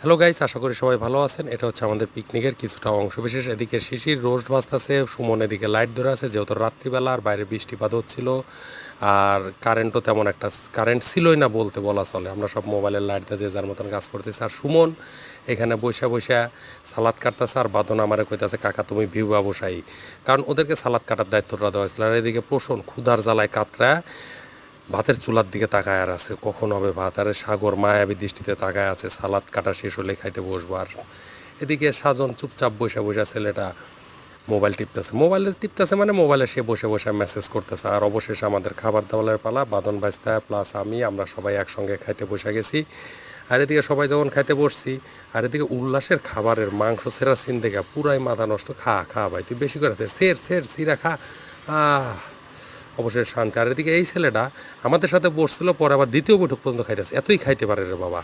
Hello guys, আশা করি সবাই ভালো আছেন। এটা হচ্ছে আমাদের পিকনিকের কিছুটা অংশবিশেষ। এদিকে শিশির রোস্ট বাজতেছে, সুমন এদিকে লাইট ধরে আছে, যেহেতু রাত্রিবেলা আর বাইরে বৃষ্টিপাত হচ্ছিল। আর কারেন্টও তেমন একটা কারেন্ট ছিলই না বলতে বলা চলে। আমরা সব মোবাইলের লাইট দিয়ে যে যার মতন কাজ করতেছি। আর সুমন এখানে বৈশা বৈশা সালাদ কাটতেছে, আর বাদন আমারে কইতাছে কাকা তুমি ভিউয়া বসাই, কারণ ওদেরকে সালাদ কাটার দায়িত্বটা দেওয়া হয়েছিল। আর এদিকে পোষণ ক্ষুধার জ্বালায় কাতরা ভাতের চুলার দিকে তাকায় আর আছে, কখন হবে ভাত। আর সাগর মায়াবী দৃষ্টিতে তাকায় আছে, সালাদ কাটা শেষ হলে খাইতে বসবো। আর এদিকে সাজন চুপচাপ বসে বসে ছেলেটা মোবাইলে টিপতেছে মানে মোবাইলে সে বসে বসে মেসেজ করতেছে। আর অবশেষে আমাদের খাবার দাবারের পালা, বাদন বাজতা প্লাস আমরা সবাই একসঙ্গে খাইতে বসে গেছি। আর এদিকে সবাই যখন খাইতে বসছি, আর এদিকে উল্লাসের খাবারের মাংস সেরা সিন দেখে পুরাই মাথা নষ্ট। খা খা ভাই, তুই বেশি করে সিরা খা। আহ অবশ্যই শান্তি। আর এদিকে এই ছেলেটা আমাদের সাথে বসছিল, পরে আবার দ্বিতীয় বৈঠক পর্যন্ত খাইতেছে। এতই খাইতে পারে রে বাবা।